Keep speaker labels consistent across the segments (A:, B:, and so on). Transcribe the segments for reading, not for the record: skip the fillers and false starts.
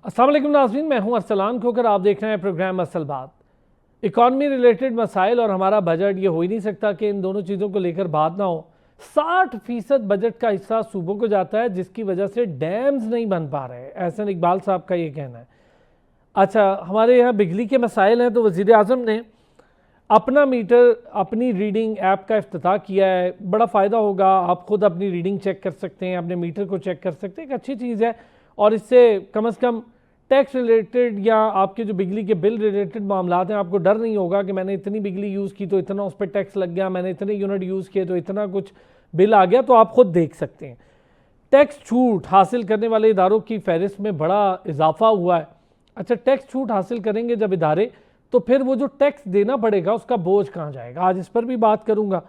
A: अस्सलाम वालेकुम नाज़रीन, मैं हूं अरसलान खोकर। आप देख रहे हैं प्रोग्राम असल बात। इकॉनमी रिलेटेड मसाइल और हमारा बजट, ये हो ही नहीं सकता कि इन दोनों चीज़ों को लेकर बात ना हो। 60% बजट का हिस्सा सूबों को जाता है, जिसकी वजह से डैम्स नहीं बन पा रहे। एहसन इकबाल साहब का ये कहना है। अच्छा, हमारे यहाँ बिजली के मसाइल हैं तो वज़ीर आज़म ने अपना मीटर, अपनी रीडिंग ऐप का इफ्तिताह किया है। बड़ा फ़ायदा होगा, आप ख़ुद अपनी रीडिंग चेक कर सकते हैं, अपने मीटर को चेक कर सकते हैं। एक अच्छी चीज़ है और इससे कम से कम टैक्स रिलेटेड या आपके जो बिजली के बिल रिलेटेड मामला हैं, आपको डर नहीं होगा कि मैंने इतनी बिजली यूज़ की तो इतना उस पर टैक्स लग गया, मैंने इतने यूनिट यूज़ किए तो इतना कुछ बिल आ गया। तो आप ख़ुद देख सकते हैं। टैक्स छूट हासिल करने वाले इदारों की फहरिस्त में बड़ा इजाफा हुआ है। अच्छा, टैक्स छूट हासिल करेंगे जब इदारे, तो फिर वो जो टैक्स देना पड़ेगा उसका बोझ कहाँ जाएगा, आज इस पर भी बात करूँगा।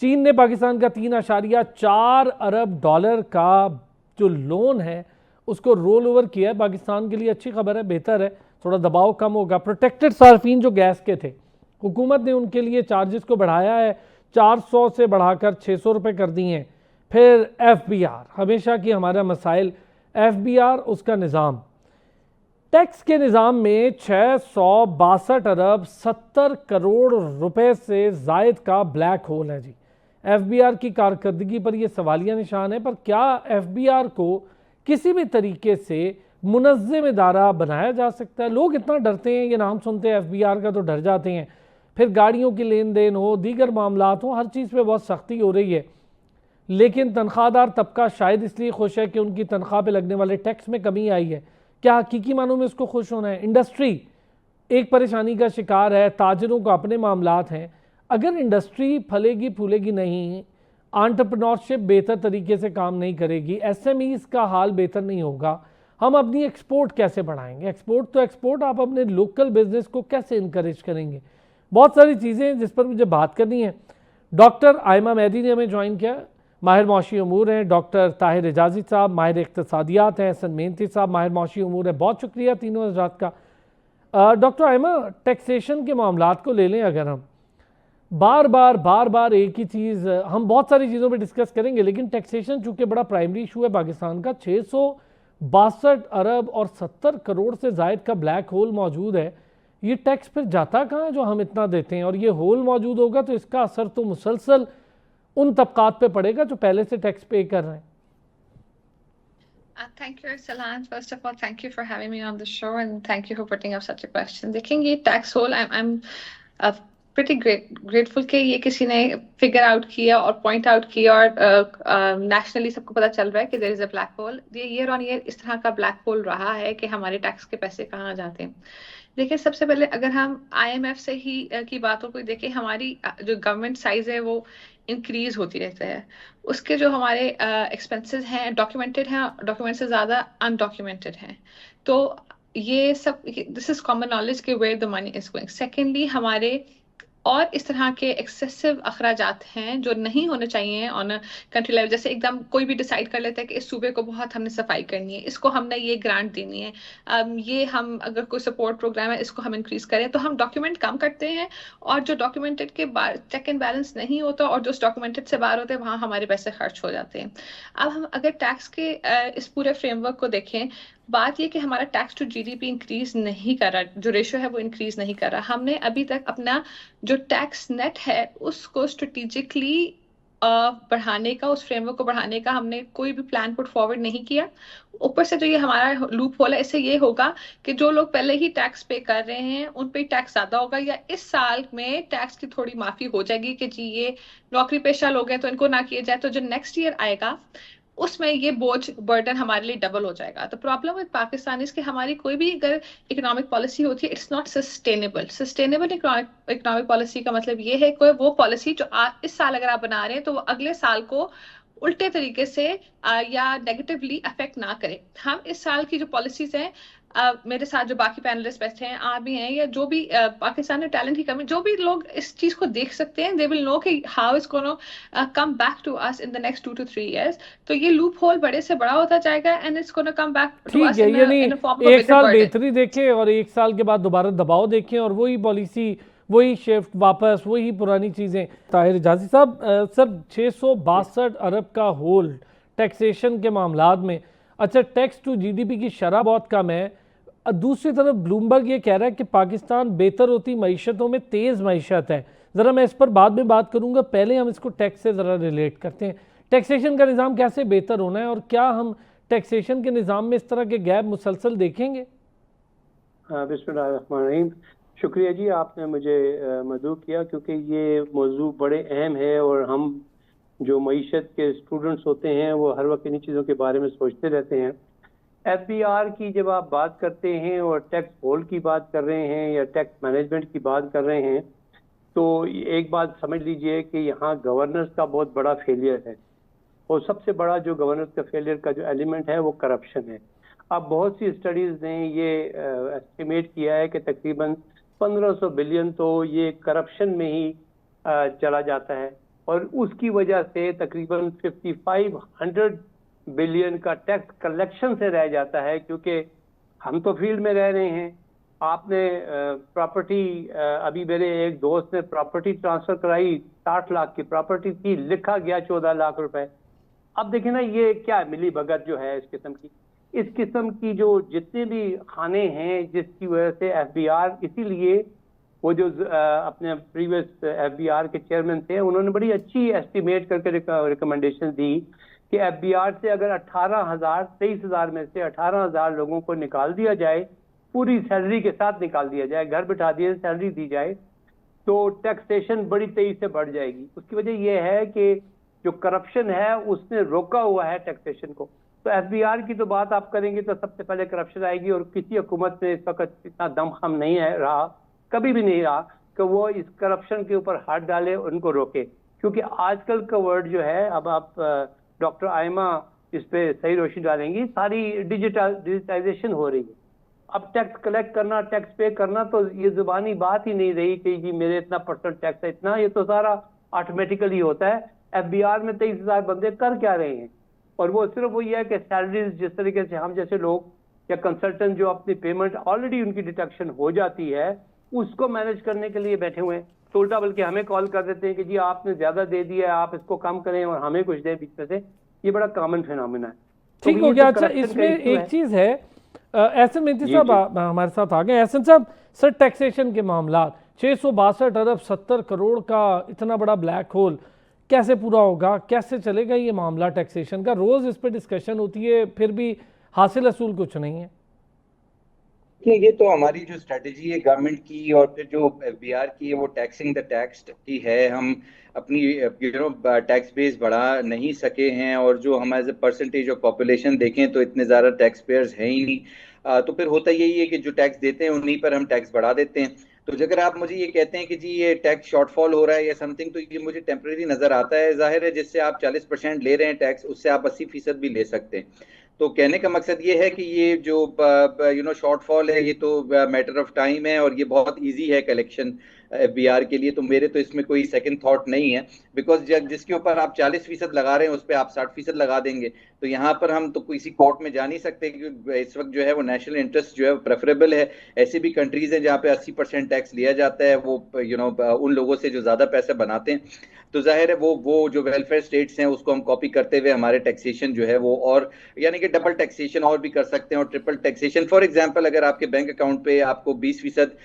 A: चीन ने पाकिस्तान का 3.4 अरब डॉलर का जो लोन है उसको रोल ओवर किया है। पाकिस्तान के लिए अच्छी खबर है, बेहतर है, थोड़ा दबाव कम होगा। प्रोटेक्टेड सार्फिन जो गैस के थे, हुकूमत ने उनके लिए चार्जेस को बढ़ाया है, 400 से बढ़ाकर 600 रुपये कर दिए हैं। फिर FBR, हमेशा की हमारा मसाइल, FBR उसका निज़ाम, टैक्स के निज़ाम में 662 अरब 70 करोड़ रुपए से जायद का ब्लैक होल है जी। FBR की कारकर्दगी पर यह सवालिया निशान है, पर क्या FBR को किसी भी तरीके से मुनज़्ज़म इदारा बनाया जा सकता है? लोग इतना डरते हैं, ये नाम सुनते हैं FBR का तो डर जाते हैं। फिर गाड़ियों की लेन देन हो, दीगर मामलात हो, हर चीज़ पे बहुत सख्ती हो रही है। लेकिन तनख्वाहदार तबका शायद इसलिए खुश है कि उनकी तनख्वाह पे लगने वाले टैक्स में कमी आई है। क्या हकीकी मानों में उसको खुश होना है? इंडस्ट्री एक परेशानी का शिकार है, ताजरों को अपने मामलात हैं। अगर इंडस्ट्री फलेगी फूलेगी नहीं, एंटरप्रेन्योरशिप बेहतर तरीके से काम नहीं करेगी, SMEs का हाल बेहतर नहीं होगा, हम अपनी एक्सपोर्ट कैसे बढ़ाएंगे? एक्सपोर्ट तो एक्सपोर्ट, आप अपने लोकल बिजनेस को कैसे इनकरेज करेंगे? बहुत सारी चीज़ें हैं जिस पर मुझे बात करनी है। डॉक्टर आयमा मेहदी ने हमें ज्वाइन किया, माहिर मौशी अमूर हैं। डॉक्टर ताहिर एजाजी साहब माहिर इक़्तिसादियात हैं। हसन मेहनती साहब माहिर मौशी अमूर हैं। बहुत शुक्रिया तीनों हज़रात का। डॉक्टर आयमा, टैक्सेशन के मामलात को ले लें, अगर हम बार बार एक ही चीज़, हम बहुत सारी चीज़ों पे डिस्कस करेंगे, लेकिन टैक्सेशन चूँकि बड़ा प्राइमरी इशू है पाकिस्तान का, 662 अरब और 70 करोड़ से ज़ायद का ब्लैक होल मौजूद है। ये टैक्स फिर जाता कहाँ है जो हम इतना देते हैं? और ये होल मौजूद होगा तो इसका असर तो मुसलसल उन तबकात पे पड़ेगा जो पहले से टैक्स पे कर रहे हैं।
B: Thank you, Arsalan. First of all, thank you for having me on the show, and thank you for putting up such a question. देखेंगे tax hole, I'm pretty grateful कि ये किसी ने फिगर आउट किया और पॉइंट आउट किया, और nationally सबको पता चल रहा है कि there is a black hole. ये ईयर ऑन ईयर इस तरह का ब्लैक होल रहा है कि हमारे टैक्स के पैसे कहाँ जाते हैं। देखिए, सबसे पहले अगर हम IMF से ही की बातों को देखें, हमारी जो गवर्नमेंट साइज है वो इंक्रीज होती रहता है। उसके जो हमारे एक्सपेंसेस हैं डॉक्यूमेंटेड हैं, डॉक्यूमेंट से ज़्यादा अनडॉक्यूमेंटेड हैं। तो ये सब, दिस इज कॉमन नॉलेज कि where the money is going. Secondly, हमारे और इस तरह के एक्सेसिव अखराजात हैं जो नहीं होने चाहिए ऑन कंट्री लेवल। जैसे एकदम कोई भी डिसाइड कर लेता है कि इस सूबे को बहुत हमने सफाई करनी है, इसको हमने ये ग्रांट देनी है, ये हम अगर कोई सपोर्ट प्रोग्राम है इसको हम इंक्रीज करें, तो हम डॉक्यूमेंट कम करते हैं, और जो डॉक्यूमेंटेड के चेक एंड बैलेंस नहीं होता और जो डॉक्यूमेंटेड से बाहर होते हैं वहाँ हमारे पैसे खर्च हो जाते हैं। अब हम अगर टैक्स के इस पूरे फ्रेमवर्क को देखें, बात ये कि हमारा टैक्स टू GDP इंक्रीज नहीं कर रहा, जो रेशियो है वो इंक्रीज नहीं कर रहा। हमने अभी तक अपना जो टैक्स नेट है उसको स्ट्रेटेजिकली बढ़ाने का, उस फ्रेमवर्क को बढ़ाने का हमने कोई भी प्लान पुट फॉरवर्ड नहीं किया। ऊपर से जो ये हमारा लूप होल है, इससे ये होगा कि जो लोग पहले ही टैक्स पे कर रहे हैं उन पे टैक्स ज्यादा होगा, या इस साल में टैक्स की थोड़ी माफी हो जाएगी कि जी ये नौकरी पेशा लोग हैं तो इनको ना किया जाए, तो जो नेक्स्ट ईयर आएगा उसमें ये बोझ बर्डन हमारे लिए डबल हो जाएगा। तो प्रॉब्लम विद पाकिस्तान इज कि हमारी कोई भी अगर इकोनॉमिक पॉलिसी होती है, it's not sustainable. Sustainable economic policy का मतलब ये है कोई वो पॉलिसी जो इस साल अगर आप बना रहे हैं तो वो अगले साल को उल्टे तरीके से या नेगेटिवली अफेक्ट ना करे। हम इस साल की जो पॉलिसीज हैं, मेरे साथ जो बाकी पैनलिस्ट बैठे हैं, आप भी हैं, या जो भी पाकिस्तान में टैलेंट की कमी, जो भी लोग इस चीज को देख सकते हैं, दे विल नो कि how is gonna come back to us in the next 2 to 3 years। तो ये लूप होल बड़े से बड़ा होता जाएगा and it's gonna come back to us in a form of
A: एक साल
B: बिगर
A: बेहतरी देखें और एक साल के बाद दोबारा दबाव देखें और वही पॉलिसी, वही शिफ्ट वापस, वही पुरानी चीज़ें। ताहिर एजाजी साहब, सर 662 अरब का होल टैक्सेशन के मामलात में, अच्छा टैक्स टू GDP की शरह बहुत कम है, दूसरी तरफ ब्लूमबर्ग ये कह रहा है कि पाकिस्तान बेहतर होती मईशतों में तेज़ मईशत है। ज़रा मैं इस पर बाद में बात करूँगा, पहले हम इसको टैक्स से ज़रा रिलेट करते हैं। टैक्सेशन का निज़ाम कैसे बेहतर होना है और क्या हम टैक्सेशन के निज़ाम में इस तरह के गैप मुसलसल देखेंगे?
C: बिस्मिल्लाहिर्रहमानिर्रहीम। शुक्रिया जी, आपने मुझे मदऊ किया, क्योंकि ये मौजू बड़े अहम है और हम जो मईशत के स्टूडेंट्स होते हैं वो हर वक्त इन्हीं चीज़ों के बारे में सोचते रहते हैं। FBR की जब आप बात करते हैं और टैक्स होल्ड की बात कर रहे हैं या टैक्स मैनेजमेंट की बात कर रहे हैं, तो एक बात समझ लीजिए कि यहाँ गवर्नेंस का बहुत बड़ा फेलियर है, और सबसे बड़ा जो गवर्नेंस का फेलियर का जो एलिमेंट है वो करप्शन है। अब बहुत सी स्टडीज़ ने ये एस्टिमेट किया है कि तकरीबन 1500 बिलियन तो ये करप्शन में ही चला जाता है, और उसकी वजह से तकरीबन 5500 बिलियन का टैक्स कलेक्शन से रह जाता है। क्योंकि हम तो फील्ड में रह रहे हैं, आपने प्रॉपर्टी, अभी मेरे एक दोस्त ने प्रॉपर्टी ट्रांसफर कराई, 60 लाख की प्रॉपर्टी थी, लिखा गया 14 लाख रुपए। अब देखिए ना, ये क्या मिली भगत जो है इस किस्म की जो जितने भी खाने हैं, जिसकी वजह से FBR, इसीलिए वो जो अपने प्रीवियस FBR के चेयरमैन थे, उन्होंने बड़ी अच्छी एस्टिमेट करके रिकमेंडेशन दी कि FBR से अगर 23,000 में से 18,000 लोगों को निकाल दिया जाए, पूरी सैलरी के साथ निकाल दिया जाए, घर बिठा दिए सैलरी दी जाए, तो टैक्सेशन बड़ी तेजी से बढ़ जाएगी। उसकी वजह यह है कि जो करप्शन है उसने रोका हुआ है टैक्सेशन को। तो FBR की तो बात आप करेंगे तो सबसे पहले करप्शन आएगी, और किसी हुकूमत में इस वक्त इतना दमखम नहीं है रहा, कभी भी नहीं रहा कि वो इस करप्शन के ऊपर हाथ डाले, उनको रोके। क्योंकि आजकल का वर्ड जो है, अब आप डॉक्टर आयमा इस पे सही रोशनी डालेंगी, सारी डिजिटाइजेशन हो रही है। अब टैक्स कलेक्ट करना, टैक्स पे करना, तो ये जुबानी बात ही नहीं रही कि जी मेरे इतना % टैक्स है, इतना, ये तो सारा ऑटोमेटिकली होता है। FBR में 23,000 बंदे कर क्या रहे हैं, और वो सिर्फ वही है कि सैलरीज जिस तरीके से हम जैसे लोग या कंसल्टेंट जो अपनी पेमेंट ऑलरेडी उनकी डिडक्शन हो जाती है, उसको मैनेज करने के लिए बैठे हुए हैं। तो उल्टा बल्कि हमें कॉल कर देते हैं कि जी आपने ज्यादा दे दिया है, आप इसको कम करें और हमें कुछ दें बीच में से। ये बड़ा कॉमन फिनोमेना है।
A: ठीक हो गया। अच्छा, इसमें एक चीज है, एहसन मेहंदी साहब हमारे साथ आ गए। एहसन साहब, सर टैक्सेशन के मामला, 662 अरब 70 करोड़ का इतना बड़ा ब्लैक होल कैसे पूरा होगा, कैसे चलेगा ये मामला टैक्सेशन का? रोज इस पर डिस्कशन होती है, फिर भी हासिल असूल कुछ नहीं है।
D: ये तो हमारी जो स्ट्रेटेजी है गवर्नमेंट की और फिर जो FBR की है, वो टैक्सिंग द टैक्स्ड की है। हम अपनी टैक्स बेस बढ़ा नहीं सके हैं, और जो हम as a percentage of population देखें तो इतने ज़्यादा टैक्स पेयर्स हैं ही नहीं। तो फिर होता यही है कि जो टैक्स देते हैं उन्हीं पर हम टैक्स बढ़ा देते हैं। तो अगर आप मुझे ये कहते हैं कि जी ये टैक्स शॉर्टफॉल हो रहा है या समथिंग, तो ये मुझे टेम्परेरी नजर आता है। जाहिर है जिससे आप 40% ले रहे हैं टैक्स, उससे आप 80% भी ले सकते हैं। तो कहने का मकसद ये है कि ये जो शॉर्टफॉल है, ये तो मैटर ऑफ टाइम है, और ये बहुत इजी है कलेक्शन FBR के लिए। तो मेरे तो इसमें कोई सेकंड थॉट नहीं है, बिकॉज जिसके ऊपर आप 40% लगा रहे हैं उस पर आप 60% लगा देंगे, तो यहाँ पर हम तो किसी कोर्ट में जा नहीं सकते, क्योंकि इस वक्त जो है वो नेशनल इंटरेस्ट जो है वो प्रेफरेबल है। ऐसे भी कंट्रीज हैं जहाँ पे 80% टैक्स लिया जाता है, वो उन लोगों से जो ज्यादा पैसे बनाते हैं। तो जाहिर है वो जो वेलफेयर स्टेट्स हैं उसको हम कॉपी करते हुए हमारे टैक्सेशन जो है वो, और यानी कि डबल टैक्सेशन और भी कर सकते हैं, और ट्रिपल टैक्सेशन। फॉर एग्जांपल, अगर आपके बैंक अकाउंट पे आपको 20%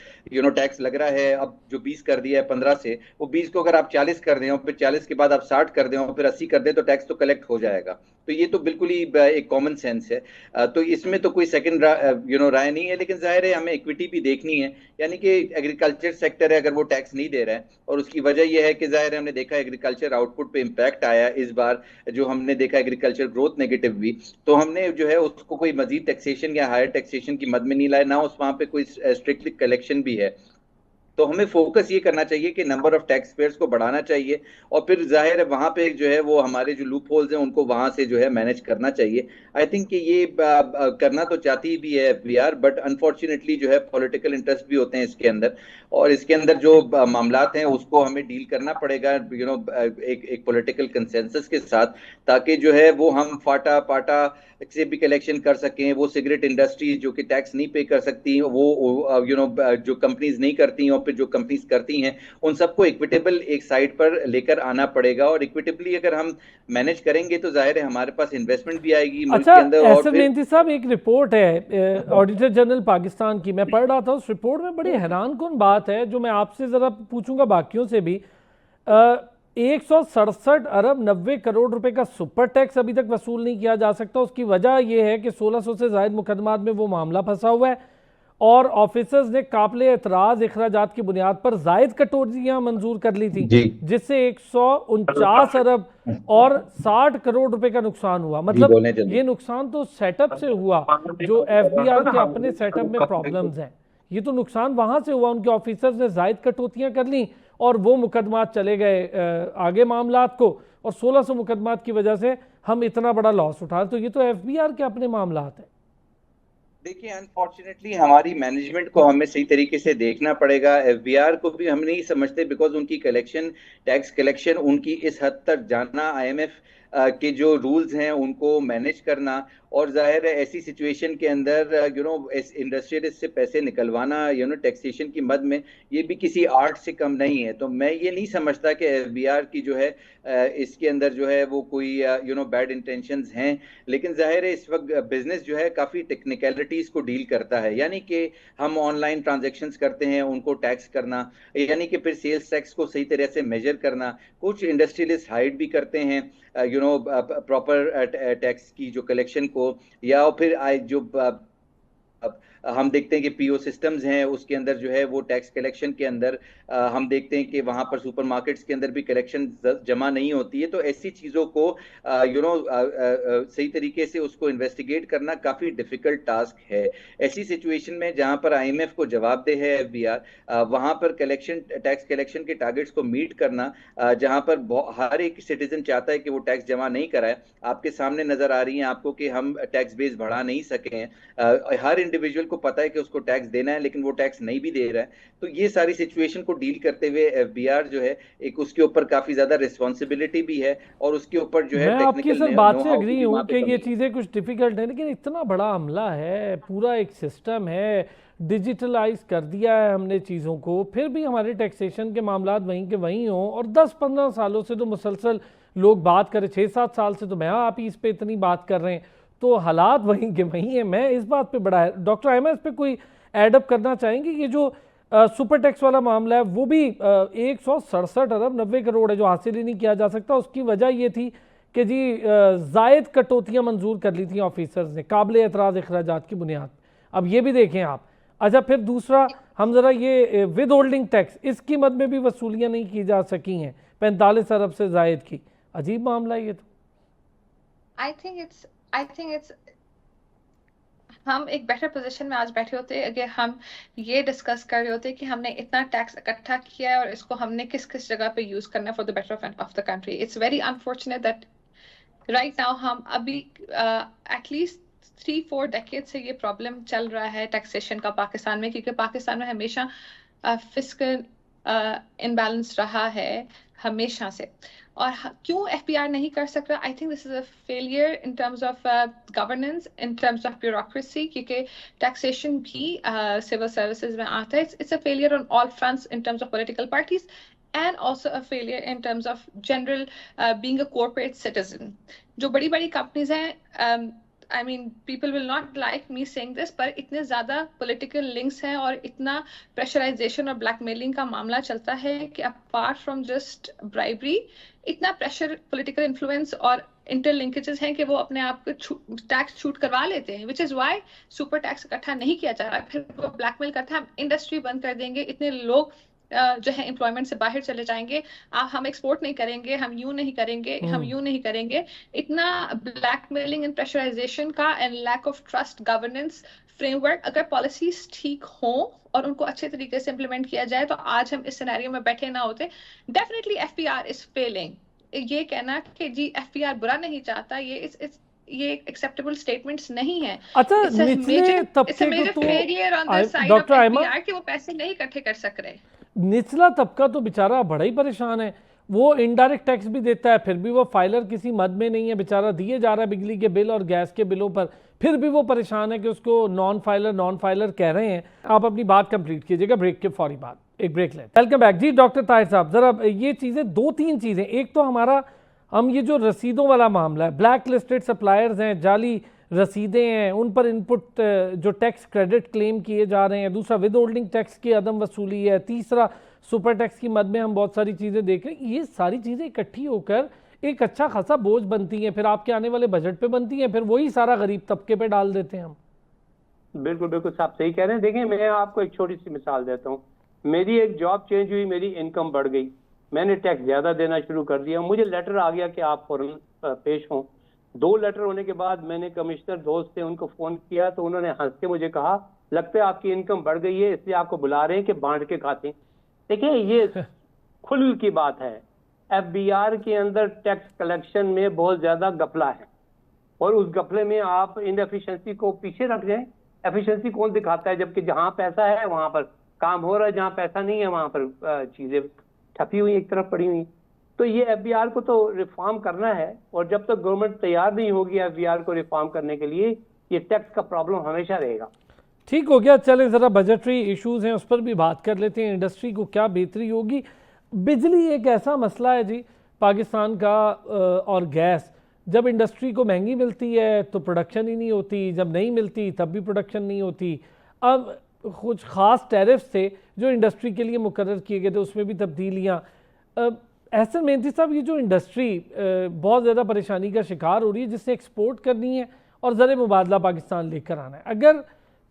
D: टैक्स लग रहा है, अब जो 20 कर दिया है 15 से, वो 20 को अगर आप 40 कर दें और फिर 40 के बाद आप 60 कर दें और फिर 80 कर दें, तो टैक्स तो कलेक्ट हो जाएगा। तो ये तो बिल्कुल ही एक कॉमन सेंस है। तो इसमें तो कोई सेकंड राय नहीं है। लेकिन जाहिर है हमें इक्विटी भी देखनी है, यानी कि एग्रीकल्चर सेक्टर है, अगर वो टैक्स नहीं दे रहा है, और उसकी वजह यह है कि जाहिर है हमने देखा एग्रीकल्चर आउटपुट पे इम्पैक्ट आया इस बार, जो हमने देखा एग्रीकल्चर ग्रोथ नेगेटिव भी, तो हमने जो है उसको कोई मजीद टैक्सेशन या हायर टैक्सेशन की मद में नहीं लाया, ना उस वहां पे कोई स्ट्रिक्टली कलेक्शन भी है। तो हमें फोकस ये करना चाहिए कि नंबर ऑफ टैक्स पेयर्स को बढ़ाना चाहिए, और फिर जाहिर है वहां पे जो है वो हमारे जो लूप होल्स हैं उनको वहां से जो है मैनेज करना चाहिए। आई थिंक कि ये करना तो चाहती भी है FBR, बट अनफॉर्चुनेटली जो है पॉलिटिकल इंटरेस्ट भी होते हैं इसके अंदर, और इसके अंदर जो मामलात हैं उसको हमें डील करना पड़ेगा एक पॉलिटिकल कंसेंसस के साथ, ताकि जो है वो हम फाटा पाटा से भी कलेक्शन कर सकें। वो सिगरेट इंडस्ट्रीज जो कि टैक्स नहीं पे कर सकती, वो जो कंपनीज नहीं करती, और पे जो कंपनीज करती हैं उन सबको इक्विटेबल एक साइड पर लेकर आना पड़ेगा, और इक्विटेबली अगर हम मैनेज करेंगे तो जाहिर है हमारे पास इन्वेस्टमेंट भी आएगी मुल्क
A: अच्छा,
D: के अंदर। और
A: एहसन
D: फिर
A: मेहंदी साहब, एक रिपोर्ट है ऑडिटर जनरल पाकिस्तान की, मैं पढ़ रहा था उस रिपोर्ट में बड़ी हैरानकुन बात है जो मैं आपसे ज़रा पूछूंगा बाकियों से भी। 167 अरब 90 करोड़ रुपए का सुपर टैक्स अभी तक वसूल नहीं किया जा सकता। उसकी वजह यह है कि 1600 से ज़ायद मुकदमात में वो मामला फंसा हुआ है और ऑफिसर्स ने काबिले एतराज़ अखराजात की बुनियाद पर जायद कटौतियां मंजूर कर ली थी, जिससे 149 अरब और 60 करोड़ रुपए का नुकसान हुआ। मतलब ये नुकसान तो सेटअप से हुआ, जो एफबीआर के अपने सेटअप में प्रॉब्लम्स हैं, ये तो नुकसान वहां से हुआ। उनके ऑफिसर्स ने जायद कटौतियां कर ली और वो मुकदमात चले गए आगे मामलात को, और 1600 मुकदमात की वजह से हम इतना बड़ा लॉस उठा। तो ये तो एफबीआर के अपने मामलात हैं।
D: देखिए, अनफॉर्चुनेटली हमारी मैनेजमेंट को हमें सही तरीके से देखना पड़ेगा। एफबीआर को भी हम नहीं समझते, बिकॉज उनकी कलेक्शन, टैक्स कलेक्शन उनकी इस हद तक जाना, आईएमएफ के जो रूल्स हैं उनको मैनेज करना, और जाहिर है ऐसी सिचुएशन के अंदर इंडस्ट्रियलिस्ट से पैसे निकलवाना टैक्सेशन की मद में, ये भी किसी आर्ट से कम नहीं है। तो मैं ये नहीं समझता कि एफबीआर की जो है इसके अंदर जो है वो कोई बैड इंटेंशंस हैं, लेकिन जाहिर है इस वक्त बिजनेस जो है काफ़ी टेक्निकलिटीज़ को डील करता है, यानी कि हम ऑनलाइन ट्रांजैक्शंस करते हैं उनको टैक्स करना, यानी कि फिर सेल्स टैक्स को सही तरह से मेजर करना। कुछ इंडस्ट्रियलिस्ट हाइड भी करते हैं प्रॉपर टैक्स की जो कलेक्शन को, या फिर जो हम देखते हैं कि पीओ सिस्टम्स हैं उसके अंदर जो है वो टैक्स कलेक्शन के अंदर हम देखते हैं कि वहां पर सुपरमार्केट्स के अंदर भी कलेक्शन जमा नहीं होती है। तो ऐसी चीजों को सही तरीके से उसको इन्वेस्टिगेट करना काफी डिफिकल्ट टास्क है। ऐसी सिचुएशन में जहां पर आईएमएफ को जवाबदेह है एफबीआर, वहां पर टैक्स कलेक्शन के टारगेट्स को मीट करना, जहां पर हर एक सिटीजन चाहता है कि वो टैक्स जमा नहीं कराए, आपके सामने नजर आ रही है आपको कि हम टैक्स बेस बढ़ा नहीं सके हैं। हर इंडिविजुअल को पता है कि उसको टैक्स देना है, लेकिन वो टैक्स नहीं भी दे रहा है। तो ये सारी सिचुएशन को डील करते हुए एफबीआर जो है एक उसके ऊपर काफी ज्यादा रिस्पॉन्सिबिलिटी भी है, और उसके ऊपर जो है
A: मैं आपकी सर बात से अग्री हूं कि ये
D: है।
A: चीजें कुछ डिफिकल्ट है, लेकिन इतना बड़ा हमला है, पूरा एक सिस्टम है, डिजिटलाइज कर दिया है हमने चीज़ों को, फिर भी हमारे टैक्सेशन के मामलात वहीं के वहीं हों। और 10-15 सालों से तो मुसलसल लोग बात करें, 6-7 साल से तो मैं आप ही इस पे इतनी बात कर रहे हैं, तो हालात वहीं के वहीं हैं। मैं इस बात पे बड़ा है डॉक्टर अहमद, इस पे कोई एडअप करना चाहेंगे? ये जो सुपर टैक्स वाला मामला है वो भी 167 अरब 90 करोड़ है जो हासिल ही नहीं किया जा सकता। उसकी वजह ये थी कि जी जायद कटौतियां मंजूर कर ली थी ऑफिसर्स ने काबिल एतराज़ अखराजात की बुनियाद। अब ये भी देखें आप। अच्छा, फिर दूसरा हम ज़रा ये विद होल्डिंग टैक्स, इसकी मद में भी वसूलियाँ नहीं की जा सकी हैं 45 अरब से जायद की। अजीब मामला है ये तो।
B: आई थिंक इट्स हम एक बेटर पोजीशन में आज बैठे होते अगर हम ये डिस्कस कर रहे होते कि हमने इतना टैक्स इकट्ठा किया है और इसको हमने किस किस जगह पे यूज करना है for the better of the country. It's very unfortunate that right now हम अभी एटलीस्ट 3-4 डेकेड से ये प्रॉब्लम चल रहा है टैक्सेशन का पाकिस्तान में, क्योंकि पाकिस्तान में हमेशा फिस्कल इनबैलेंस रहा है हमेशा से। और क्यों एफबीआर नहीं कर सकता? I think this is a failure in terms of governance, in terms of bureaucracy, क्योंकि टैक्सेशन भी सिविल सर्विसेज में आता है। It's a failure on all fronts in terms of political parties and also a failure in terms of general being a corporate citizen. जो बड़ी बड़ी companies हैं, I mean people will not like me saying this, पर इतने ज़्यादा political links हैं और इतना pressurization और blackmailing का मामला चलता है कि apart from just bribery, इतना pressure, political influence और interlinkages हैं कि वो अपने आप को टैक्स छूट करवा लेते हैं, which is why super tax इकट्ठा नहीं किया जा रहा। फिर वो ब्लैकमेल करता है, हम इंडस्ट्री बंद कर देंगे, इतने लोग जो है एम्प्लॉयमेंट से बाहर चले जाएंगे, हम एक्सपोर्ट नहीं करेंगे, हम यूं नहीं करेंगे, हम यूं नहीं करेंगे। इतना ब्लैकमेलिंग एंड प्रेशराइजेशन का and lack of trust governance framework, अगर पॉलिसीज ठीक हो और उनको अच्छे तरीके से इम्प्लीमेंट किया जाए तो आज हम इस सिनेरियो में बैठे ना होते। Definitely FBR is failing. ये कहना कि जी एफबीआर बुरा नहीं चाहता, ये एक्सेप्टेबल स्टेटमेंट्स नहीं है।
A: अच्छा, निचले तबके को तो डॉक्टर अहमद
B: कि वो पैसे नहीं इकट्ठे कर सक रहे।
A: निचला तबका तो बेचारा बड़ा ही परेशान है, वो इनडायरेक्ट टैक्स भी देता है, फिर भी वो फाइलर किसी मद में नहीं है, बेचारा दिए जा रहा है बिजली के बिल और गैस के बिलों पर, फिर भी वो परेशान है कि उसको नॉन फाइलर कह रहे हैं। आप अपनी बात कंप्लीट कीजिएगा ब्रेक के फौरी बाद। एक ब्रेक लें। वेलकम बैक जी डॉक्टर ताहिर साहब, जरा ये चीज़ें दो तीन चीज़ें, एक तो हमारा हम ये जो रसीदों वाला मामला है, ब्लैक लिस्टेड सप्लायर्स हैं, जाली रसीदें हैं, उन पर इनपुट जो टैक्स क्रेडिट क्लेम किए जा रहे हैं, दूसरा विद होल्डिंग टैक्स की अदम वसूली है, तीसरा सुपर टैक्स की मद में हम बहुत सारी चीज़ें देख रहे हैं। ये सारी चीज़ें इकट्ठी होकर एक अच्छा खासा बोझ बनती हैं, फिर आपके आने वाले बजट पे बनती हैं, फिर वही सारा गरीब तबके पे डाल देते हैं हम।
C: बिल्कुल बिल्कुल साहब सही कह रहे हैं। देखिए मैं आपको एक छोटी सी मिसाल देता हूँ। मेरी एक जॉब चेंज हुई, मेरी इनकम बढ़ गई, मैंने टैक्स ज्यादा देना शुरू कर दिया, मुझे लेटर आ गया कि आप फौरन पेश हों। 2 लेटर होने के बाद मैंने कमिश्नर दोस्त थे उनको फोन किया तो उन्होंने हंस के मुझे कहा लगता है आपकी इनकम बढ़ गई है इसलिए आपको बुला रहे हैं कि बांट के खाते हैं। देखिए ये खुल की बात है, एफबीआर के अंदर टैक्स कलेक्शन में बहुत ज्यादा गफला है और उस गफले में आप इनएफिशिएंसी को पीछे रख जाएं। एफिशिएंसी कौन दिखाता है, जबकि जहां पैसा है वहां पर काम हो रहा है, जहां पैसा नहीं है वहां पर चीजें ठपी हुई एक तरफ पड़ी हुई। तो ये एफबीआर को तो रिफॉर्म करना है और जब तक गवर्नमेंट तैयार नहीं होगी एफबीआर को रिफॉर्म करने के लिए ये टैक्स का प्रॉब्लम हमेशा रहेगा।
A: ठीक हो गया, चलें ज़रा बजटरी इश्यूज़ हैं उस पर भी बात कर लेते हैं, इंडस्ट्री को क्या बेहतरी होगी। बिजली एक ऐसा मसला है जी पाकिस्तान का, और गैस, जब इंडस्ट्री को महंगी मिलती है तो प्रोडक्शन ही नहीं होती, जब नहीं मिलती तब भी प्रोडक्शन नहीं होती। अब कुछ ख़ास टैरिफ्स थे जो इंडस्ट्री के लिए मुकर्रर किए गए थे, उसमें भी तब्दीलियाँ। एहसन मेहंदी साहब, ये जो इंडस्ट्री बहुत ज़्यादा परेशानी का शिकार हो रही है, जिससे एक्सपोर्ट करनी है और ज़र मुबादला पाकिस्तान लेकर आना है, अगर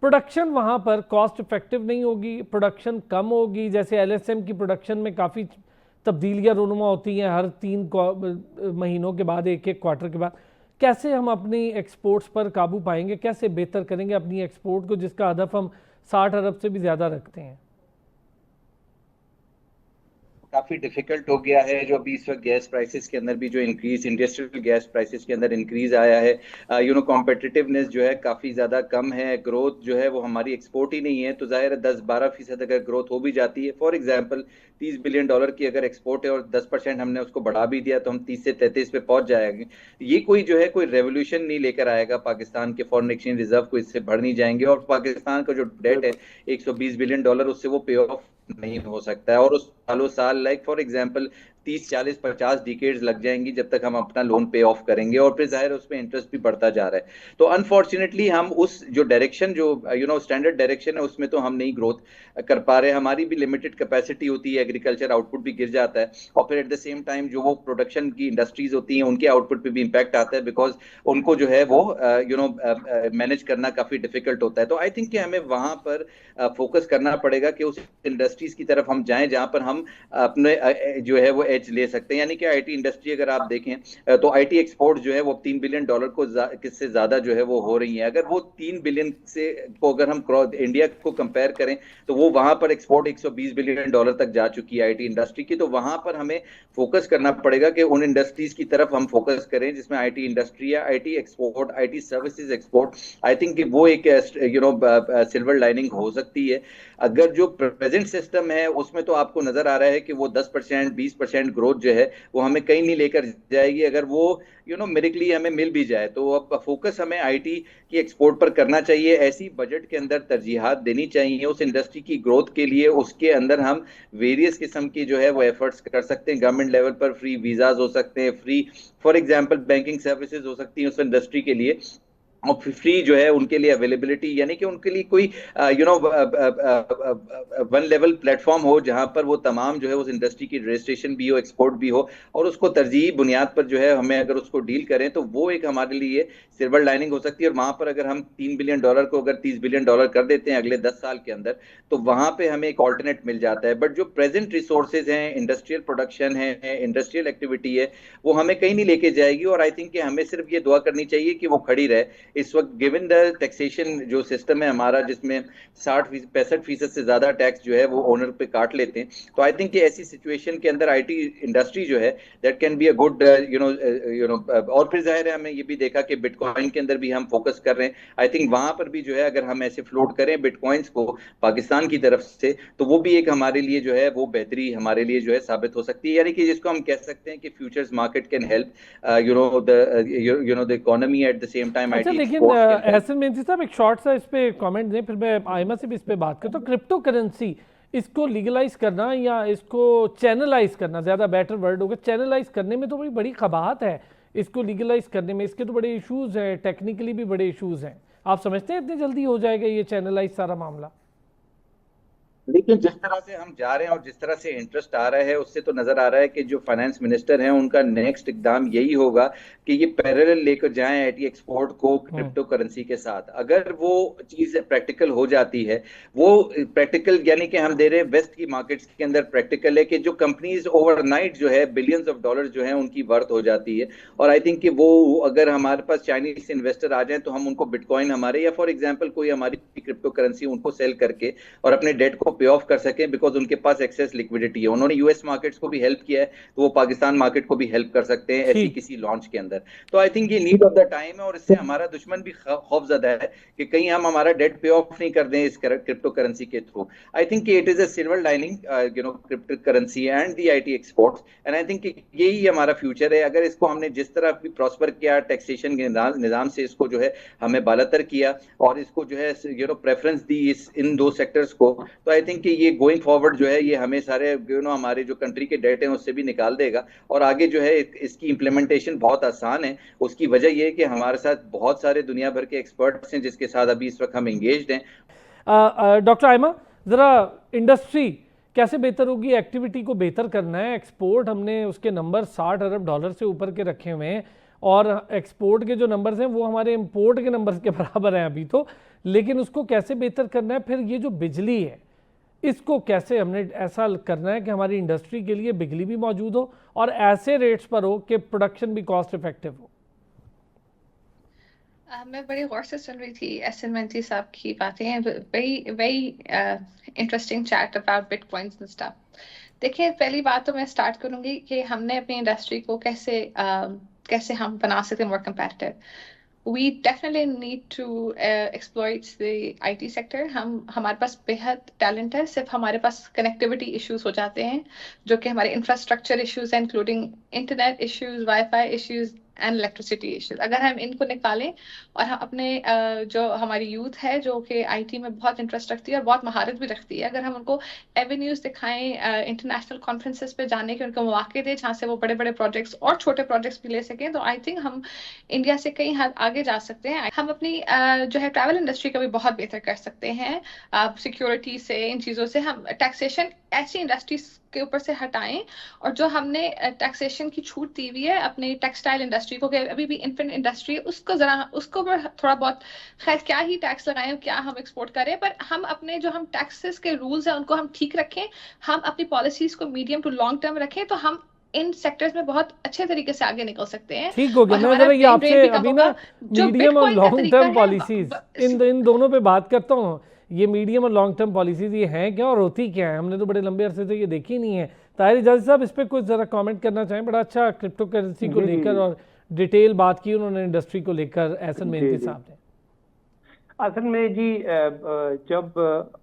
A: प्रोडक्शन वहाँ पर कॉस्ट इफेक्टिव नहीं होगी, प्रोडक्शन कम होगी, जैसे एलएसएम की प्रोडक्शन में काफ़ी तब्दीलियाँ रूनुमा होती हैं हर 3 महीनों के बाद, एक क्वार्टर के बाद, कैसे हम अपनी एक्सपोर्ट्स पर काबू पाएंगे, कैसे बेहतर करेंगे अपनी एक्सपोर्ट को, जिसका हदफ हम 60 अरब से भी ज़्यादा रखते हैं?
D: काफी डिफिकल्ट हो गया है। जो अभी इस वक्त गैस प्राइसेस के अंदर भी जो इंक्रीज, इंडस्ट्रियल गैस प्राइसेस के अंदर इंक्रीज आया है, कॉम्पिटिटिवनेस जो है काफी ज्यादा कम है, ग्रोथ जो है वो हमारी एक्सपोर्ट ही नहीं है, तो जाहिर है 10-12% अगर ग्रोथ हो भी जाती है, फॉर एग्जांपल $30 बिलियन की अगर एक्सपोर्ट है और 10% हमने उसको बढ़ा भी दिया तो हम 30 से 33 पे पहुंच जाएंगे। ये कोई जो है कोई रेवोल्यूशन नहीं लेकर आएगा, पाकिस्तान के फॉरेन एक्सचेंज रिजर्व को इससे बढ़ नहीं जाएंगे, और पाकिस्तान का जो डेट है $120 बिलियन उससे वो पे ऑफ नहीं हो सकता है, और उस सालों साल लाइक फॉर एग्जांपल 30, 40, 50 डिकेड्स लग जाएंगी जब तक हम अपना लोन पे ऑफ करेंगे, और फिर जाहिर है उस पे इंटरेस्ट भी बढ़ता जा रहा है। तो अनफॉर्चुनेटली हम उस जो डायरेक्शन, जो स्टैंडर्ड डायरेक्शन है उसमें तो हम नहीं ग्रोथ कर पा रहे। हमारी भी लिमिटेड कैपेसिटी होती है, एग्रीकल्चर आउटपुट भी गिर जाता है, और फिर एट द सेम टाइम जो वो प्रोडक्शन की इंडस्ट्रीज होती हैं उनके आउटपुट पे भी इम्पैक्ट आता है, बिकॉज उनको जो है वो मैनेज करना काफी डिफिकल्ट होता है। तो आई थिंक कि हमें वहां पर फोकस करना पड़ेगा कि उस इंडस्ट्रीज की तरफ हम जाएं जहां पर हम अपने जो है वो एज ले सकते हैं। यानी कि आईटी इंडस्ट्री अगर आप देखें तो आईटी एक्सपोर्ट जो है वो $3 बिलियन को किससे ज्यादा जो है वो हो रही है। अगर वो 3 बिलियन से को अगर हम इंडिया को कंपेयर करें तो वो वहां पर एक्सपोर्ट $120 बिलियन तक जा चुकी है आईटी इंडस्ट्री की। तो वहां पर हमें फोकस करना पड़ेगा कि उन इंडस्ट्रीज की तरफ हम फोकस करें जिसमें आईटी इंडस्ट्री है, IT export, IT services export. I think कि वो एक सिल्वर लाइनिंग हो सकती है। अगर जो प्रेजेंट सिस्टम है उसमें तो आपको नजर आ रहा है कि वो 10%, 20% ग्रोथ जो है वो हमें कहीं नहीं लेकर जाएगी। अगर वो मेरिकली हमें मिल भी जाए तो अब फोकस हमें आईटी की एक्सपोर्ट पर करना चाहिए। ऐसी बजट के अंदर तरजीहात देनी चाहिए उस इंडस्ट्री की ग्रोथ के लिए। उसके अंदर हम वेरियस किस्म की जो है वो एफर्ट्स कर सकते हैं। गवर्नमेंट लेवल पर फ्री वीजाज हो सकते हैं, free for example banking services हो सकती हैं उस इंडस्ट्री के लिए, और फ्री जो है उनके लिए अवेलेबिलिटी, यानी कि उनके लिए कोई वन लेवल प्लेटफॉर्म हो जहां पर वो तमाम जो है उस इंडस्ट्री की रजिस्ट्रेशन भी हो, एक्सपोर्ट भी हो, और उसको तरजीही बुनियाद पर जो है हमें अगर उसको डील करें तो वो एक हमारे लिए सिल्वर लाइनिंग हो सकती है। और वहां पर अगर हम $3 बिलियन को अगर $30 बिलियन कर देते हैं अगले 10 साल के अंदर, तो वहां पे हमें एक ऑल्टरनेट मिल जाता है। बट जो प्रेजेंट रिसोर्सेज हैं, इंडस्ट्रियल प्रोडक्शन है, इंडस्ट्रियल एक्टिविटी है, वो हमें कहीं नहीं लेके जाएगी। और आई थिंक कि हमें सिर्फ ये दुआ करनी चाहिए कि वो खड़ी रहे। इस वक्त गिवन द टैक्सेशन जो सिस्टम है हमारा, जिसमें 65% से ज्यादा टैक्स जो है वो ओनर पे काट लेते हैं, तो आई थिंक कि ऐसी सिचुएशन के अंदर आईटी इंडस्ट्री जो है that can be a good और फिर जाहिर है हमें ये भी देखा कि बिटकॉइन के अंदर भी हम फोकस कर रहे हैं। आई थिंक वहां पर भी जो है अगर हम ऐसे फ्लोट करें बिटकॉइंस को पाकिस्तान की तरफ से, तो वो भी एक हमारे लिए जो है वो बेहतरी हमारे लिए जो है साबित हो सकती है। यानी कि जिसको हम कह सकते हैं कि futures market can help the economy at the same time.
A: अच्छा, लेकिन एहसन मेहंदी साहब एक शॉर्ट सा इस पे कमेंट दें, फिर मैं आयमा से भी इस पे बात करता हूँ। क्रिप्टो करेंसी इसको लीगलाइज करना या इसको चैनलाइज करना, ज़्यादा बेटर वर्ड होगा, चैनलाइज करने में तो बड़ी बड़ी कबाहत है। इसको लीगलाइज करने में इसके तो बड़े इश्यूज़ हैं, टेक्निकली भी बड़े इश्यूज़ हैं। आप समझते हैं इतनी जल्दी हो जाएगा ये चैनलाइज सारा मामला?
D: लेकिन जिस तरह से हम जा रहे हैं और जिस तरह से इंटरेस्ट आ रहा है उससे तो नजर आ रहा है कि जो फाइनेंस मिनिस्टर हैं उनका नेक्स्ट इकदाम यही होगा कि ये पैरेलल लेकर जाएं आईटी एक्सपोर्ट को क्रिप्टो करेंसी के साथ। अगर वो चीज प्रैक्टिकल हो जाती है, वो प्रैक्टिकल यानी कि हम दे रहे हैं वेस्ट की मार्केट्स के अंदर प्रैक्टिकल है कि जो कंपनीज ओवरनाइट जो है बिलियंस ऑफ डॉलर जो है उनकी वर्थ हो जाती है। और आई थिंक कि वो अगर हमारे पास चाइनीज इन्वेस्टर आ जाए तो हम उनको बिटकॉइन हमारे या फॉर एग्जाम्पल कोई हमारी क्रिप्टो करेंसी उनको सेल करके और अपने डेट को पे ऑफ कर सकें, बिकॉज उनके पास एक्सेस लिक्विडिटी है। उन्होंने यूएस मार्केट्स को भी हेल्प किया है तो वो पाकिस्तान मार्केट को भी हेल्प कर सकते हैं ऐसी किसी लॉन्च के अंदर। तो आई थिंक ये नीड ऑफ द टाइम है और इससे हमारा दुश्मन भी खौफजदा है कि कहीं हम हमारा डेट पे ऑफ नहीं कर दें इस क्रिप्टो करेंसी के through. I think it is a silver lining crypto currency and the IT exports, and I think यही हमारा फ्यूचर है। अगर इसको हमने जिस तरह भी प्रॉस्पर किया टैक्सेशन के निजाम से, इसको जो है हमें बालातर किया और इसको जो है प्रेफरेंस दी इन दो सेक्टर्स को, तो आई थिंक कि ये गोइंग फॉरवर्ड जो है ये हमें सारे हमारे जो कंट्री के डेट हैं उससे भी निकाल देगा और आगे जो है इसकी इम्प्लीमेंटेशन बहुत आसान है। उसकी वजह ये है कि हमारे साथ बहुत सारे दुनिया भर के एक्सपर्ट्स हैं जिसके साथ अभी इस वक्त हम एंगेज्ड हैं।
A: डॉक्टर आयमा, ज़रा इंडस्ट्री कैसे बेहतर होगी? एक्टिविटी को बेहतर करना है। एक्सपोर्ट हमने उसके नंबर 60 अरब डॉलर से ऊपर के रखे हुए हैं और एक्सपोर्ट के जो नंबर्स हैं वो हमारे इंपोर्ट के नंबर्स के बराबर हैं अभी तो, लेकिन उसको कैसे बेहतर करना है? फिर ये जो बिजली है इसको कैसे हमने ऐसा करना है कि हमारी इंडस्ट्री के लिए बिजली भी मौजूद हो और ऐसे रेट्स पर हो कि प्रोडक्शन भी कॉस्ट इफेक्टिव हो?
B: मैं बड़ी गौर से सुन रही थी एसएन मेंती साहब की बातें, very interesting chat about bitcoins and stuff. देखिए, पहली बात तो मैं स्टार्ट करूंगी कि हमने अपनी इंडस्ट्री को कैसे हम बना सकते हैं मोर competitive. We definitely need to exploit the IT sector. हमारे पास बेहद टैलेंट है, सिर्फ हमारे पास कनेक्टिविटी इश्यूज हो जाते हैं जो कि हमारे इंफ्रास्ट्रक्चर इश्यूज हैं, including internet issues, wifi issues and electricity issues. अगर हम इनको निकालें और हम अपने जो हमारी यूथ है जो कि आईटी में बहुत इंटरेस्ट रखती है और बहुत महारत भी रखती है, अगर हम उनको एवेन्यूज दिखाएं, इंटरनेशनल कॉन्फ्रेंसेस पे जाने के उनको मौके दें जहाँ से वो बड़े बड़े प्रोजेक्ट्स और छोटे प्रोजेक्ट्स भी ले सकें, तो आई थिंक हम इंडिया से कई हद आगे जा सकते हैं। हम अपनी जो है ट्रैवल इंडस्ट्री का भी बहुत बेहतर कर सकते हैं, सिक्योरिटी से, इन चीज़ों से। हम टैक्सेशन ऐसी इंडस्ट्रीज के ऊपर से हटाएं और जो हमने टैक्सेशन की छूट दी हुई है अपनी टेक्सटाइल इंडस्ट्री को, अभी भी इन्फेंट इंडस्ट्री, उसको थोड़ा बहुत, खैर क्या ही टैक्स लगाएं, क्या हम एक्सपोर्ट करें, पर हम अपने जो हम टैक्सेस के रूल्स हैं उनको हम ठीक रखें, हम अपनी पॉलिसीज को मीडियम टू लॉन्ग टर्म रखें, तो हम इन सेक्टर्स में बहुत अच्छे तरीके से आगे निकल सकते हैं।
A: ठीक हो गया। मैं जरा ये आपसे अभी ना मीडियम और लॉन्ग टर्म पॉलिसीज इन दोनों पे बात करता हूँ। ये मीडियम और लॉन्ग टर्म पॉलिसीज ये हैं क्या और होती क्या है? हमने तो बड़े लंबे अरसे से ये देखी नहीं है। ताहिर इजाज़ी साहब, इस पर कुछ ज़रा कमेंट करना चाहें? बड़ा अच्छा क्रिप्टो करेंसी को लेकर और डिटेल बात की उन्होंने इंडस्ट्री को लेकर एहसन मेहंती साहब ने।
C: असल में जी, जब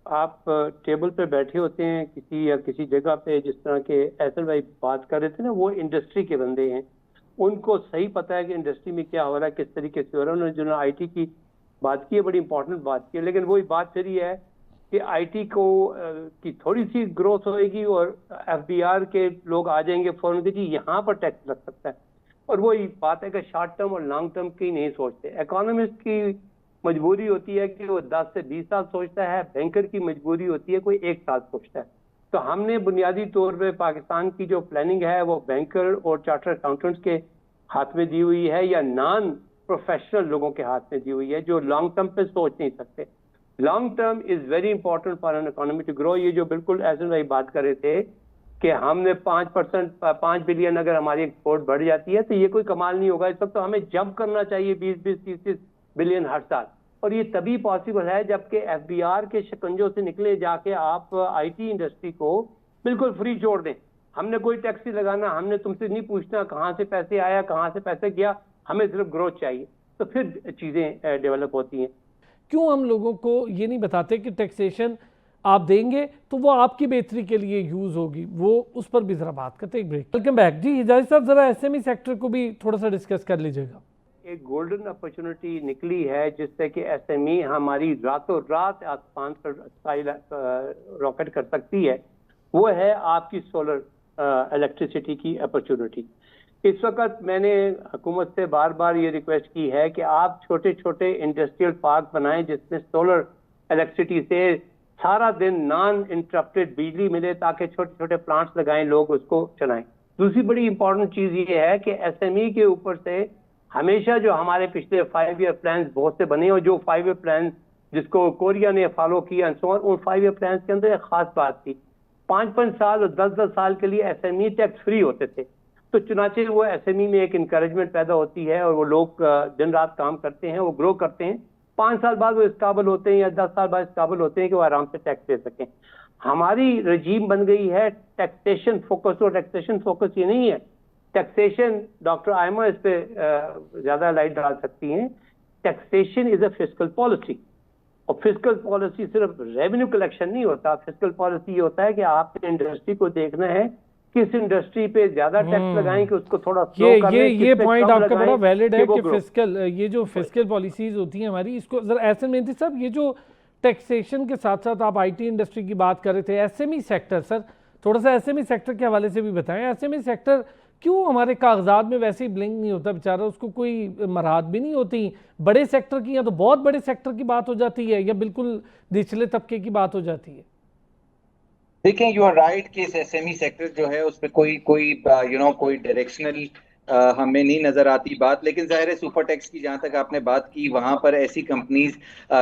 C: आप टेबल पे बैठे होते हैं किसी जगह पे, जिस तरह के एहसन भाई बात कर रहे थे ना, वो इंडस्ट्री के बंदे हैं, उनको सही पता है कि इंडस्ट्री में क्या हो रहा है, किस तरीके से हो रहा है। उन्होंने जो आईटी की बात की है, बड़ी इंपॉर्टेंट बात की है, लेकिन वही बात फिर ये है कि आईटी को की थोड़ी सी ग्रोथ होएगी और एफबीआर के लोग आ जाएंगे फौरन कि जी यहाँ पर टैक्स लग सकता है, और वही बात है कि शॉर्ट टर्म और लॉन्ग टर्म की नहीं सोचते। इकोनॉमिस्ट की मजबूरी होती है कि वो 10 से 20 साल सोचता है, बैंकर की मजबूरी होती है कोई 1 साल सोचता है। तो हमने बुनियादी तौर पे पाकिस्तान की जो प्लानिंग है वो बैंकर और चार्टर्ड अकाउंटेंट्स के हाथ में दी हुई है या नॉन प्रोफेशनल लोगों के हाथ में दी हुई है जो लॉन्ग टर्म पे सोच नहीं सकते। Long term is very important for an economy to grow. ये जो बिल्कुल एहसन भाई बात कर रहे थे कि हमने 5 बिलियन अगर हमारी एक्सपोर्ट बढ़ जाती है तो ये कोई कमाल नहीं होगा। इस वक्त तो हमें जंप करना चाहिए 20-30 बिलियन हर साल, और ये तभी पॉसिबल है जबकि एफबीआर के शिकंजों से निकले जाके आप आईटी इंडस्ट्री को बिल्कुल फ्री छोड़ दें। हमने कोई टैक्स नहीं लगाना, हमने तुमसे नहीं पूछना कहाँ से पैसे आया, कहाँ से पैसे गया, हमें सिर्फ ग्रोथ चाहिए, तो फिर चीज़ें डेवलप होती हैं।
A: क्यों हम लोगों को ये नहीं बताते कि टैक्सेशन आप देंगे तो वो आपकी बेहतरी के लिए यूज़ होगी? वो उस पर भी ज़रा बात करते हैं। एक ब्रेक। वेलकम बैक जी। हिजाजी साहब, ज़रा एसएमई सेक्टर को भी थोड़ा सा डिस्कस कर लीजिएगा।
C: एक गोल्डन अपॉर्चुनिटी निकली है जिससे कि एसएमई हमारी रातों रात आसमान पर रॉकेट कर सकती है, वो है आपकी सोलर इलेक्ट्रिसिटी की अपॉर्चुनिटी। इस वक्त मैंने हुकूमत से बार बार ये रिक्वेस्ट की है कि आप छोटे छोटे इंडस्ट्रियल पार्क बनाएं जिसमें सोलर इलेक्ट्रिसिटी से सारा दिन नॉन इंटरप्टेड बिजली मिले, ताकि छोटे छोटे प्लांट्स लगाएं, लोग उसको चलाएं। दूसरी बड़ी इंपॉर्टेंट चीज ये है कि एसएमई के ऊपर से हमेशा जो हमारे पिछले 5 ईयर प्लान बहुत से बने, और जो 5 ईयर प्लान जिसको कोरिया ने फॉलो किया उन 5 ईयर प्लान के अंदर एक खास बात थी, 5-5 साल और 10-10 साल के लिए एसएमई टैक्स फ्री होते थे। तो चुनाचे वो एसएमई में एक इंकरेजमेंट पैदा होती है और वो लोग दिन रात काम करते हैं, वो ग्रो करते हैं, 5 साल बाद वो इस काबिल होते हैं या 10 साल बाद इस काबिल होते हैं कि वो आराम से टैक्स दे सकें। हमारी रजीम बन गई है टैक्सेशन फोकस, और टैक्सेशन फोकस ये नहीं है टैक्सेशन, डॉक्टर आयमा इस पे ज्यादा लाइट डाल सकती हैं, taxation is a fiscal policy, और फिस्कल पॉलिसी सिर्फ रेवेन्यू कलेक्शन नहीं होता। फिस्कल पॉलिसी ये होता है कि आपने इंडस्ट्री को देखना है किस इंडस्ट्री पे ज्यादा टैक्स लगाएं कि उसको थोड़ा स्लो कर लें,
A: ये पॉइंट आपका बड़ा वैलिड है कि
C: grow।
A: फिस्कल, ये जो फिस्कल पॉलिसीज होती हैं हमारी, इसको जरा एहसन मेहंदी साहब, ये जो टैक्सेशन के साथ साथ आप आईटी इंडस्ट्री की बात कर रहे थे, एसएमई सेक्टर, सर थोड़ा सा एसएमई सेक्टर के हवाले से भी बताएं। एसएमई सेक्टर क्यों हमारे कागजात में वैसे ही ब्लिंक नहीं होता बेचारा, उसको कोई मराहत भी नहीं होती? बड़े सेक्टर की या तो बहुत बड़े सेक्टर की बात हो जाती है या बिल्कुल निचले तबके की बात हो जाती है?
D: देखें, यू आर राइट कि इस एसएमई सेक्टर जो है उस पर कोई कोई डायरेक्शनल हमें नहीं नजर आती बात, लेकिन जाहिर है सुपर टैक्स की जहां तक आपने बात की, वहां पर ऐसी कंपनीज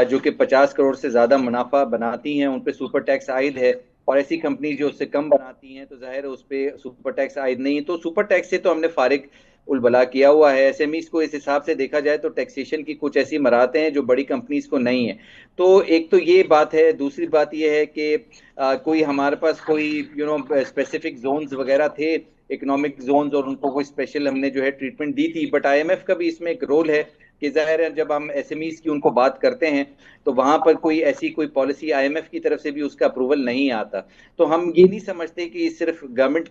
D: जो कि 50 करोड़ से ज्यादा मुनाफा बनाती हैं उन पे सुपर टैक्स आयद है, और ऐसी कंपनी जो उससे कम बनाती हैं तो जाहिर है उस पर सुपर टैक्स आयद नहीं। तो सुपर टैक्स से तो हमने फारिग उलबला किया हुआ है। एसएमईज को इस हिसाब से देखा जाए तो टैक्सेशन की कुछ ऐसी मराहतें हैं जो बड़ी कंपनीज को नहीं है। तो एक तो ये बात है। दूसरी बात ये है कि कोई हमारे पास कोई स्पेसिफिक जोन्स वगैरह थे, इकोनॉमिक जोन्स, और उनको कोई स्पेशल हमने जो है ट्रीटमेंट दी थी। बट आईएमएफ का भी इसमें एक रोल है कि जाहिर है जब हम एसएमईज की उनको बात करते हैं तो वहां पर कोई पॉलिसी आईएमएफ की तरफ से भी उसका अप्रूवल नहीं आता। तो हम ये नहीं समझते कि सिर्फ गवर्नमेंट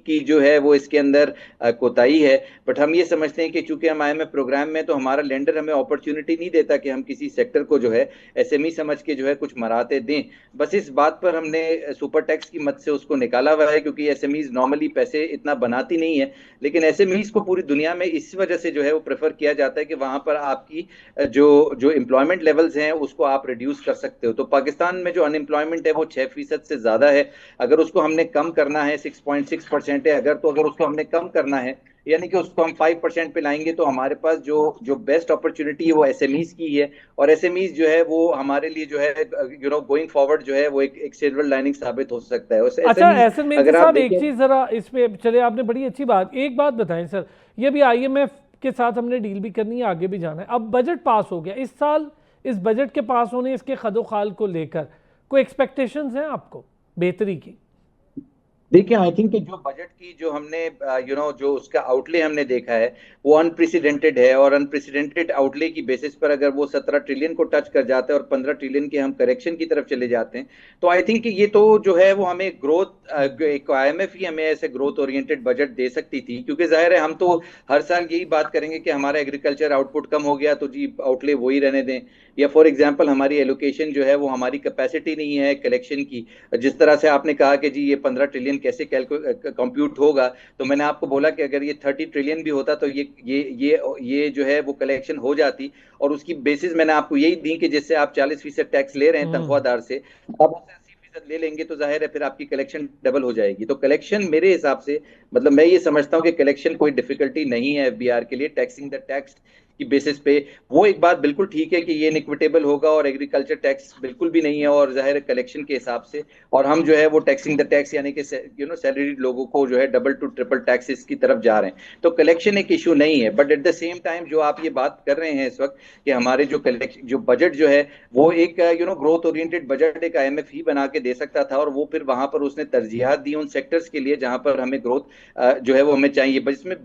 D: की जो है वो इसके अंदर कोताही है, बट हम ये समझते हैं कि चूंकि हम आईएमएफ प्रोग्राम में, तो हमारा लेंडर हमें अपॉर्चुनिटी नहीं देता कि हम किसी सेक्टर को जो है एसएमई समझ के जो है कुछ मराहतें दें। बस इस बात पर हमने सुपर टैक्स की मद से उसको निकाला हुआ है, क्योंकि एसएमईज नॉर्मली पैसे इतना बनाती नहीं है, लेकिन एसएमईज को पूरी दुनिया में इस वजह से जो है वो प्रेफर किया जाता है कि वहां पर आपकी जो एम्प्लॉयमेंट लेवल्स हैं उसको आप रिड्यूस कर सकते हो। तो पाकिस्तान में जो अनएम्प्लॉयमेंट है वो 6% से ज्यादा है। अगर उसको हमने कम करना है, 6.6% है अगर, तो अगर उसको हमने कम करना है यानी कि उसको हम 5% पे लाएंगे, तो हमारे पास जो बेस्ट अपॉर्चुनिटी है वो एसएमईज की है। और एसएमईज जो है वो हमारे लिए जो है गोइंग फॉरवर्ड जो है वो एक सिल्वर लाइनिंग साबित हो सकता है।
A: अच्छा एहसन मेहंदी साहब, एक चीज जरा इस पे चले, आपने बड़ी अच्छी बात, एक बात बताएं सर, ये भी आईएमएफ के साथ हमने डील भी करनी है, आगे भी जाना है। अब बजट पास हो गया इस साल, इस बजट के पास होने, इसके खदोखाल को लेकर कोई एक्सपेक्टेशंस हैं आपको बेहतरी की?
D: देखिए, आई थिंक कि जो बजट की जो हमने जो उसका आउटले हमने देखा है वो अनप्रेसिडेंटेड है, और अनप्रेसिडेंटेड आउटले की बेसिस पर अगर वो 17 ट्रिलियन को टच कर जाता है और 15 ट्रिलियन के हम करेक्शन की तरफ चले जाते हैं, तो आई थिंक कि ये तो जो है वो हमें ग्रोथ, एक आईएमएफ ही हमें ऐसे ग्रोथ ओरिएंटेड बजट दे सकती थी। क्योंकि जाहिर है हम तो हर साल यही बात करेंगे कि हमारा एग्रीकल्चर आउटपुट कम हो गया तो जी आउटले वही रहने दें, या फॉर एग्जाम्पल हमारी एलोकेशन जो है वो हमारी कैपेसिटी नहीं है कलेक्शन की। जिस तरह से आपने कहा कि जी ये 15 ट्रिलियन कैसे कंप्यूट होगा, तो मैंने आपको बोला कि अगर ये 30 ट्रिलियन भी होता तो ये जो है वो कलेक्शन हो जाती, और उसकी बेसिस मैंने आपको यही दी कि जिससे आप 40% टैक्स ले रहे हैं तनख्वाहदार से, अब उससे 80% ले लेंगे तो जाहिर है फिर आपकी कलेक्शन डबल हो जाएगी। तो कलेक्शन मेरे हिसाब से, मतलब मैं ये समझता हूँ कि कलेक्शन कोई डिफिकल्टी नहीं है एफबीआर के लिए। टैक्सिंग द टैक्स की बेसिस पे वो एक बात बिल्कुल ठीक है कि ये इक्विटेबल होगा, और एग्रीकल्चर टैक्स बिल्कुल भी नहीं है, और जाहिर कलेक्शन के हिसाब से, और हम जो है वो टैक्सिंग द टैक्स यानी कि सैलरीड लोगों को जो है डबल टू ट्रिपल टैक्सेस की तरफ जा रहे हैं। तो कलेक्शन एक इशू नहीं है, but at the same time जो आप ये बात कर रहे हैं इस वक्त कि हमारे जो बजट जो है वो एक ग्रोथ ओरिएंटेड बजट एक आईएमएफ ही बना के दे सकता था, और वो फिर वहां पर उसने तरजीहात दी उन सेक्टर्स के लिए जहां पर हमें ग्रोथ जो है वो हमें चाहिए। बस इसमें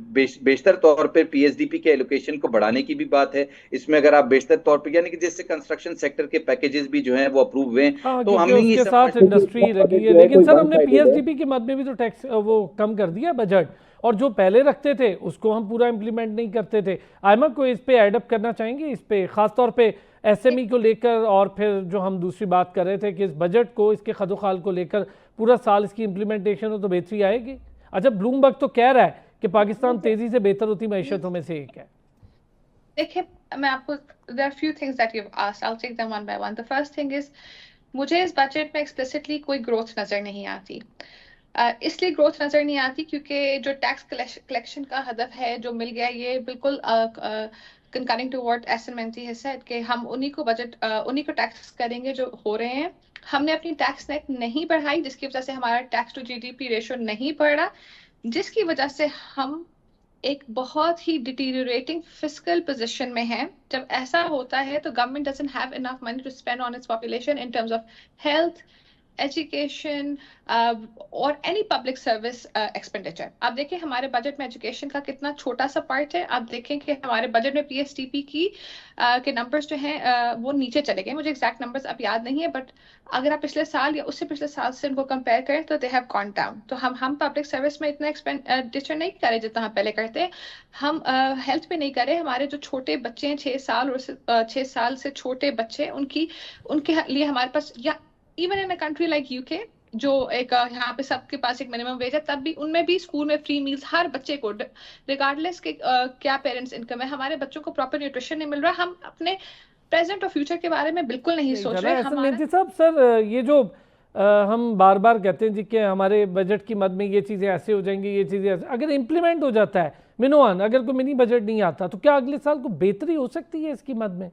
D: बेशतर तौर पर पीएसडीपी के एलोकेशन को बढ़ाने की भी बात है। इसमें अगर आप बेहतर तौर पे, यानी कि जैसे कंस्ट्रक्शन सेक्टर के पैकेजेस भी जो हैं वो अप्रूव हुए, तो हम ही
A: इसके साथ इंडस्ट्री लगी है। लेकिन सर हमने पीएसडीपी के मद में भी तो टैक्स वो कम कर दिया बजट, और जो पहले रखते थे उसको हम पूरा इम्प्लीमेंट नहीं करते थे। आयमा को इस पे एडअप करना चाहेंगे, इस पे खासतौर पे एसएमई को लेकर, और फिर जो हम दूसरी बात कर रहे थे कि इस बजट को, इसके खदोखाल को लेकर पूरा साल इसकी इम्प्लीमेंटेशन हो तो बेहतरी आएगी। अच्छा, ब्लूमबर्ग तो कह रहा है कि पाकिस्तान तेजी से बेहतर होती मैशतों में से एक है।
B: देखिए, मैं आपको there are few things that you've asked, I'll take them one by one. The first thing is, मुझे इस बजट में एक्सप्लिसिटली कोई ग्रोथ नजर नहीं आती। इसलिए ग्रोथ नजर नहीं आती क्योंकि जो टैक्स कलेक्शन का हदफ है जो मिल गया, ये बिल्कुल कंकरिंग टू व्हाट एहसन मेहनती has said कि हम उन्हीं को टैक्स करेंगे जो हो रहे हैं। हमने अपनी टैक्स नेट नहीं बढ़ाई, जिसकी वजह से हमारा टैक्स टू जीडीपी रेशो नहीं बढ़ा, जिसकी वजह से हम एक बहुत ही डिटीरियोरेटिंग फिस्कल पोजीशन में है। जब ऐसा होता है तो government doesn't have enough money to spend on its population in terms of health, education और एनी पब्लिक सर्विस एक्सपेंडिचर। आप देखें हमारे बजट में एजुकेशन का कितना छोटा सा पार्ट है। आप देखें कि हमारे बजट में पीएसटीपी के नंबर्स जो हैं वो नीचे चले गए। मुझे एग्जैक्ट नंबर्स अब याद नहीं है, बट अगर आप पिछले साल या उससे पिछले साल से इनको कंपेयर करें तो दे हैव गॉन डाउन। तो हम पब्लिक सर्विस में इतना एक्सपेंडिचर नहीं करें जितना हम पहले करते हैं। हम हेल्थ पे नहीं करें। हमारे जो छोटे बच्चे हैं 6 साल से छोटे बच्चे, उनके लिए हमारे पास, या even in a country like UK जो एक यहाँ पे सबके पास एक मिनिमम वेज है, तब भी उनमें भी स्कूल में फ्री मील्स हर बच्चे को, रिगार्डलेस के क्या पेरेंट्स इनकम है। हमारे बच्चों को प्रॉपर न्यूट्रिशन नहीं मिल रहा। हम अपने प्रेजेंट और फ्यूचर के बारे में बिल्कुल नहीं सोच रहे।
A: एहसन मेहनती साहब, सर ये जो हम बार बार कहते हैं जी कि हमारे बजट की मद में ये चीज़ें ऐसे हो जाएंगी, ये चीज़ें ऐसे, अगर इम्प्लीमेंट हो जाता है मिनोआन, अगर कोई मिनी बजट नहीं आता तो क्या अगले साल को बेहतरी हो सकती है इसकी मद में?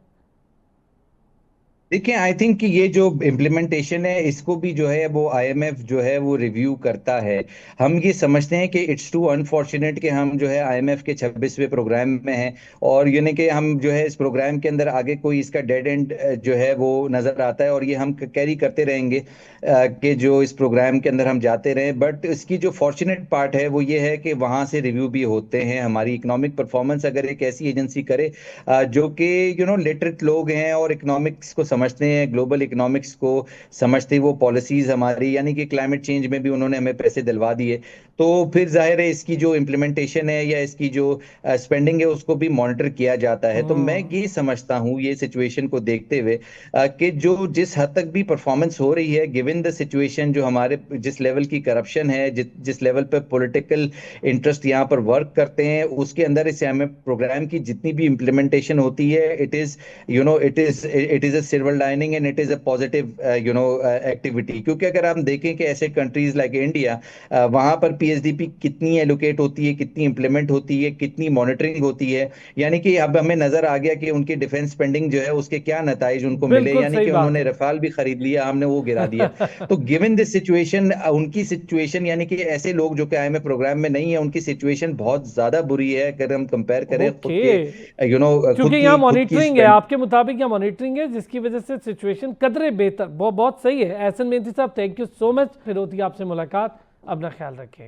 D: देखिए, आई थिंक कि ये जो इम्प्लीमेंटेशन है इसको भी जो है वो आईएमएफ जो है वो रिव्यू करता है। हम ये समझते हैं कि इट्स टू अनफॉर्चुनेट कि हम जो है आईएमएफ के 26वें प्रोग्राम में हैं, और यानी कि हम जो है इस प्रोग्राम के अंदर आगे कोई इसका डेड एंड जो है वो नज़र आता है, और ये हम कैरी करते रहेंगे कि जो इस प्रोग्राम के अंदर हम जाते रहें। बट इसकी जो फॉर्चुनेट पार्ट है वो ये है कि वहाँ से रिव्यू भी होते हैं। हमारी इकोनॉमिक परफॉर्मेंस अगर एक ऐसी एजेंसी करे जो कि लिटरेट लोग हैं और इकोनॉमिक्स को समझते हैं, ग्लोबल इकोनॉमिक्स को समझते, वो पॉलिसीज हमारी, यानी कि क्लाइमेट चेंज में भी उन्होंने हमें पैसे दिलवा दिए, तो फिर जाहिर है इसकी जो इम्प्लीमेंटेशन है या इसकी जो स्पेंडिंग है उसको भी मॉनिटर किया जाता है। तो मैं ये समझता हूँ ये सिचुएशन को देखते हुए कि जो जिस हद तक भी परफॉर्मेंस हो रही है, गिवन द सिचुएशन, जो हमारे जिस लेवल की करप्शन है, जिस लेवल पे पॉलिटिकल इंटरेस्ट यहाँ पर वर्क करते हैं, उसके अंदर इस प्रोग्राम की जितनी भी इम्प्लीमेंटेशन होती है, it is a silver lining and it is a positive activity. क्योंकि अगर हम देखें कि ऐसे कंट्रीज लाइक इंडिया, वहां पर पीएसडीपी कितनी एलोकेट होती है, कितनी इंप्लीमेंट होती है, कितनी मॉनिटरिंग होती है, यानी कि अब हमें नजर आ गया कि उनकी डिफेंस स्पेंडिंग जो है उसके क्या नताइज उनको मिले, यानी कि उन्होंने रफाल भी खरीद लिया, हमने वो गिरा दिया। तो गिवन दिस सिचुएशन, उनकी सिचुएशन, यानी कि ऐसे लोग जो कि आईएमएफ प्रोग्राम में नहीं है, उनकी सिचुएशन बहुत ज्यादा बुरी है अगर हम कंपेयर करें खुद के
A: क्योंकि यहाँ मॉनिटरिंग है, आपके मुताबिक यहाँ मॉनिटरिंग है, जिसकी वजह से सिचुएशन कदरे बेहतर, बहुत सही है। एहसन मेहनती साहब, थैंक यू सो मच। फिर होती है आपसे मुलाकात, अपना ख्याल रखें।